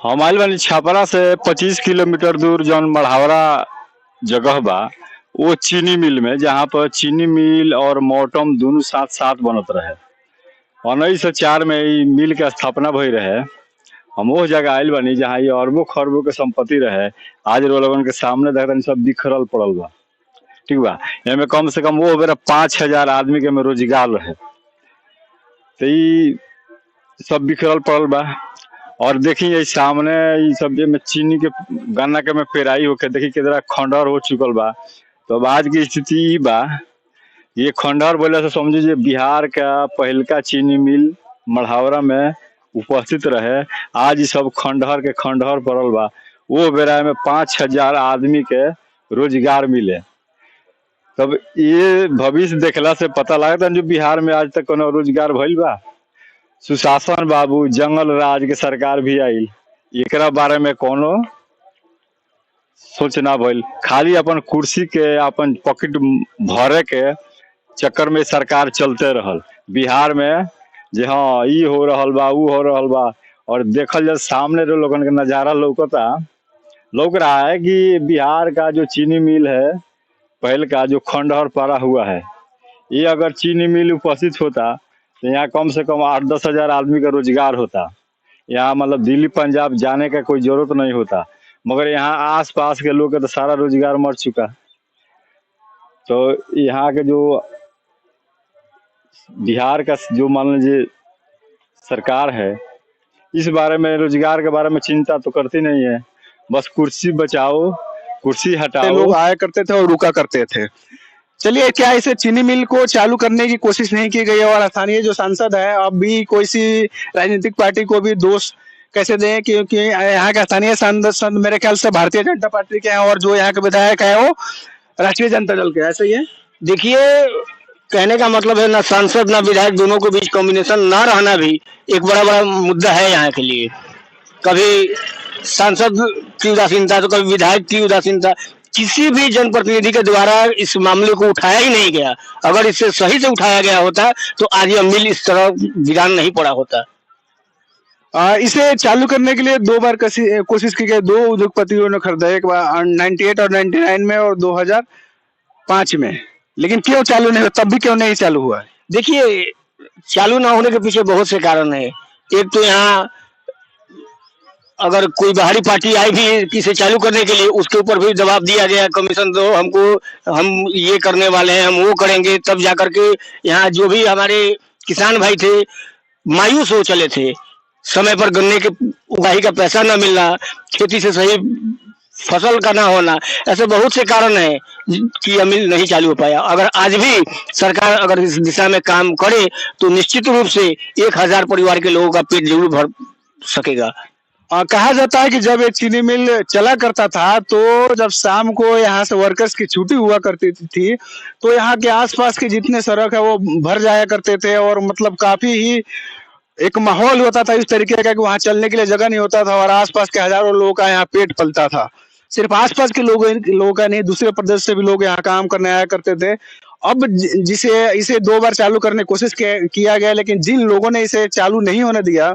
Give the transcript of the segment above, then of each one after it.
हम आइल बानी छपरा से 25 किलोमीटर दूर जौन मढ़ावरा जगह बा। वो चीनी मिल में, जहाँ पर चीनी मिल और मोटम दोनों साथ साथ बनत रहे। 1904 में ई मिल के स्थापना भई रहे। हम वो जगह आइल बानी जहाँ ये अरबों खरबों के संपत्ति रहे। आज रो लोगन के सामने देखतनी सब बिखरल पड़ल बा। ठीक बा। एमे कम से कम वो बेरा 5000 आदमी के में रोजगार रहे। तो ई सब बिखरल पड़ल बा। और देखी ये सामने ई सब में चीनी के गन्ना के में पेराई होके देखी कितना खंडहर हो चुकल बा। तो अब आज की स्थिति ई बा, ये खंडहर बोले से समझी जे बिहार का पहलका चीनी मिल मढ़ावरा में उपस्थित रहे। आज ई सब खंडहर के खंडहर पड़ल बा। वो बेरा में 5000 आदमी के रोजगार मिले। तब ये भविष्य देखला से पता लगता जो बिहार में आज तक कोनो रोजगार भइल बा। सुशासन बाबू, जंगल राज के सरकार भी आइल, एकरा बारे में कोनो सोच ना भइल। खाली अपन कुर्सी के अपन पॉकेट भरे के चक्कर में सरकार चलते रहल बिहार में। जे हाँ ई हो रहल बा, ऊ हो रहल बा। और देखल जाए सामने जो लोगन के नजारा लौक रहा है कि बिहार का जो चीनी मिल है पहल का, जो खंडहर पड़ा हुआ है, ये अगर चीनी मिल उपस्थित होता तो यहाँ कम से कम 8-10 हजार आदमी का रोजगार होता। यहाँ मतलब दिल्ली पंजाब जाने का कोई जरूरत नहीं होता। मगर यहाँ आस पास के लोग का तो सारा रोजगार मर चुका। तो यहाँ के जो बिहार का जो मान लीजिए सरकार है, इस बारे में रोजगार के बारे में चिंता तो करती नहीं है। बस कुर्सी बचाओ, कुर्सी हटाओ। लोग आया करते थे और रुका करते थे। चलिए, क्या इसे चीनी मिल को चालू करने की कोशिश नहीं की गई? और स्थानीय जो सांसद है, अब भी कोई सी राजनीतिक पार्टी को भी दोष कैसे दें? क्योंकि यहाँ के स्थानीय सांसद मेरे ख्याल से भारतीय जनता पार्टी के हैं और जो यहाँ के विधायक है वो राष्ट्रीय जनता दल के, ऐसे ही है। देखिए, कहने का मतलब है ना सांसद ना विधायक, दोनों के बीच कॉम्बिनेशन ना रहना भी एक बड़ा मुद्दा है यहाँ के लिए। कभी सांसद की उदासीनता तो कभी विधायक की उदासीनता। किसी भी जनप्रतिनिधि के द्वारा इस मामले को उठाया ही नहीं गया। अगर इसे सही से उठाया गया होता तो आज यह मिल इस तरह वीरान नहीं पड़ा होता। इसे चालू करने के लिए 2 बार कोशिश की गई। 2 उद्योगपतियों ने खरीदा, एक बार 98 और 99 में और 2005 में। लेकिन क्यों चालू नहीं हुआ? तब भी क्यों नहीं चालू हुआ? देखिए, चालू ना होने के पीछे बहुत से कारण है। एक तो यहाँ अगर कोई बाहरी पार्टी आई भी इसे चालू करने के लिए, उसके ऊपर भी दबाव दिया गया, कमीशन दो हमको, हम ये करने वाले हैं, हम वो करेंगे। तब जाकर के यहाँ जो भी हमारे किसान भाई थे मायूस हो चले थे। समय पर गन्ने के उगाही का पैसा न मिलना, खेती से सही फसल का ना होना, ऐसे बहुत से कारण है कि यह मिल नहीं चालू हो पाया। अगर आज भी सरकार अगर इस दिशा में काम करे तो निश्चित रूप से 1000 परिवार के लोगों का पेट जरूर भर सकेगा। कहा जाता है कि जब ये चीनी मिल चला करता था तो जब शाम को यहाँ से वर्कर्स की छुट्टी हुआ करती थी तो यहाँ के आसपास के जितने सड़क है वो भर जाया करते थे। और मतलब काफी ही एक माहौल होता था इस तरीके का कि वहाँ चलने के लिए जगह नहीं होता था और आसपास के हजारों लोगों का यहाँ पेट पलता था। सिर्फ आसपास के लोगों का नहीं, दूसरे प्रदेश से भी लोग यहाँ काम करने आया करते थे। अब जिसे इसे 2 बार चालू करने की कोशिश किया गया, लेकिन जिन लोगों ने इसे चालू नहीं होने दिया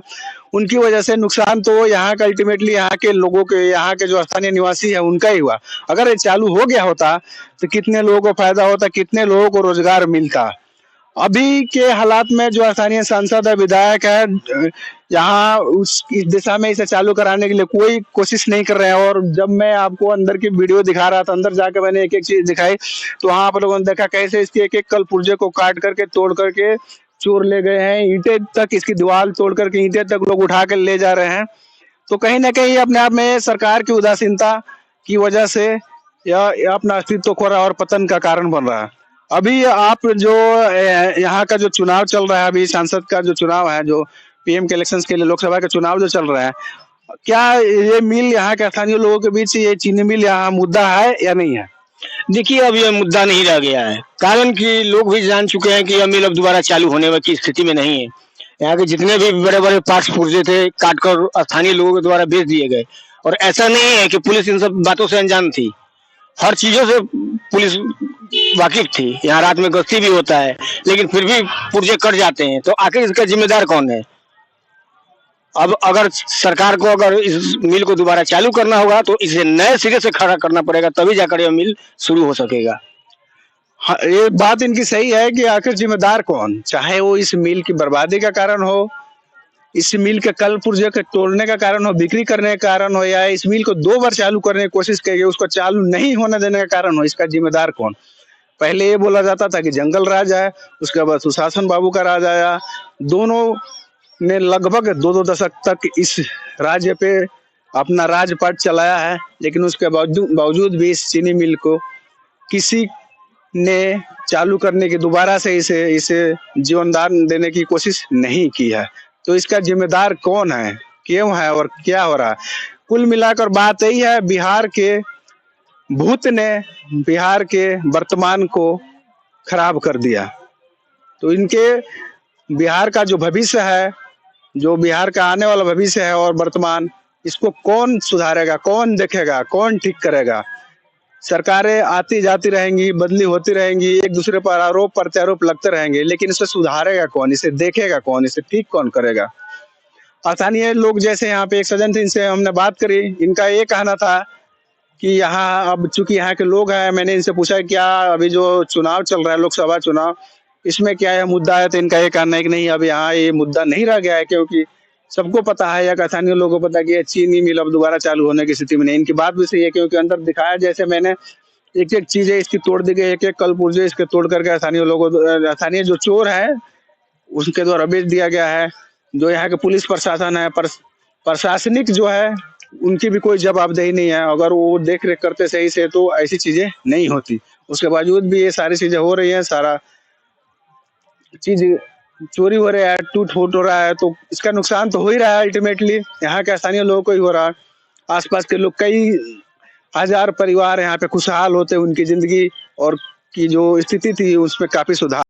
उनकी वजह से नुकसान तो यहाँ का अल्टीमेटली यहाँ के लोगों के, यहाँ के जो स्थानीय निवासी है उनका ही हुआ। अगर ये चालू हो गया होता तो कितने लोगों को फायदा होता, कितने लोगों को रोजगार मिलता। अभी के हालात में जो स्थानीय सांसद है, विधायक है, यहाँ उस इस दिशा में इसे चालू कराने के लिए कोई कोशिश नहीं कर रहे हैं। और जब मैं आपको अंदर की वीडियो दिखा रहा था, अंदर जाकर मैंने एक एक चीज दिखाई तो वहां आप लोगों ने देखा कैसे इसके एक एक कल पुर्जे को काट करके तोड़ करके चोर ले गए हैं। ईंटें तक, इसकी दीवार तोड़ करके ईंटें तक लोग उठा कर ले जा रहे हैं। तो कहीं ना कहीं अपने आप में सरकार की उदासीनता की वजह से यह अपना अस्तित्व खो रहा है और पतन का कारण बन रहा है। अभी आप जो यहाँ का जो चुनाव चल रहा है, अभी सांसद का जो चुनाव है, जो पीएम के इलेक्शंस के लिए लोकसभा का चुनाव जो चल रहा है, क्या ये मिल यहाँ के स्थानीय लोगों के बीच ये चीनी मिल यहाँ मुद्दा है या नहीं है? देखिए, अब यह मुद्दा नहीं रह गया है। कारण कि लोग भी जान चुके हैं कि यह मिल अब दोबारा चालू होने की स्थिति में नहीं है। यहाँ के जितने भी बड़े बड़े पार्ट्स पुर्जे थे काटकर स्थानीय लोगों के द्वारा बेच दिए गए। और ऐसा नहीं है कि पुलिस इन सब बातों से अनजान थी, हर चीजों से पुलिस वाकिफ थी। यहाँ रात में गश्ती भी होता है, लेकिन फिर भी पुर्जे कट जाते हैं। तो आखिर इसका जिम्मेदार कौन है? अब अगर सरकार को अगर इस मिल को दोबारा चालू करना होगा तो इसे नए सिरे से खड़ा करना पड़ेगा, तभी जाकर यह मिल शुरू हो सकेगा। हाँ, ये बात इनकी सही है कि आखिर जिम्मेदार कौन, चाहे वो इस मिल की बर्बादी का कारण हो, इस मिल के कल पुर्जे के तोड़ने का कारण हो, बिक्री करने का कारण हो, या इस मिल को 2 बार चालू करने की कोशिश की उसको चालू नहीं होने देने का कारण हो, इसका जिम्मेदार कौन। पहले ये बोला जाता था कि जंगल राज है, उसके बाद सुशासन बाबू का राज आया। दोनों ने लगभग 2-2 दशक तक इस राज्य पे अपना राजपाट चलाया है, लेकिन उसके बावजूद भी इस चीनी मिल को किसी ने चालू करने की, दोबारा से इसे इसे जीवनदान देने की कोशिश नहीं की है। तो इसका जिम्मेदार कौन है, क्यों है और क्या हो रहा है। कुल मिलाकर बात यही है, बिहार के भूत ने बिहार के वर्तमान को खराब कर दिया। तो इनके बिहार का जो भविष्य है, जो बिहार का आने वाला भविष्य है और वर्तमान, इसको कौन सुधारेगा, कौन देखेगा, कौन ठीक करेगा। सरकारें आती जाती रहेंगी, बदली होती रहेंगी, एक दूसरे पर आरोप प्रत्यारोप लगते रहेंगे, लेकिन इसे सुधारेगा कौन, इसे देखेगा कौन, इसे ठीक कौन करेगा। स्थानीय लोग जैसे यहाँ पे एक सज्जन थे, इनसे हमने बात करी, इनका ये कहना था कि यहाँ अब चूंकि यहाँ के लोग हैं, मैंने इनसे पूछा क्या अभी जो चुनाव चल रहा है, लोकसभा चुनाव, इसमें क्या यह मुद्दा है। तो इनका ये कहना है कि नहीं, अब यहाँ ये मुद्दा नहीं रह गया है, क्योंकि सबको पता है या स्थानीय लोगों को पता है कि ये चीनी मिल अब दोबारा चालू होने की स्थिति में नहीं। इनकी बात भी सही है, क्योंकि अंदर दिखाया जैसे मैंने एक एक चीजें इसकी तोड़ दी गई, एक एक कल पुर्जे इसके तोड़ करके स्थानीय लोगों, स्थानीय जो चोर है उसके द्वारा बेच दिया गया है। जो यहाँ के पुलिस प्रशासन है, प्रशासनिक जो है, उनकी भी कोई जवाबदेही नहीं है। अगर वो देख रेख करते सही से तो ऐसी चीजें नहीं होती। उसके बावजूद भी ये सारी चीजें हो रही है, सारा चीज चोरी हो रहा है, टूट फूट हो रहा है, तो इसका नुकसान तो हो ही रहा है। अल्टीमेटली यहाँ के स्थानीय लोगों को ही हो रहा है। आसपास के लोग, कई हजार परिवार यहाँ पे खुशहाल होते, उनकी जिंदगी और की जो स्थिति थी उसमें काफी सुधार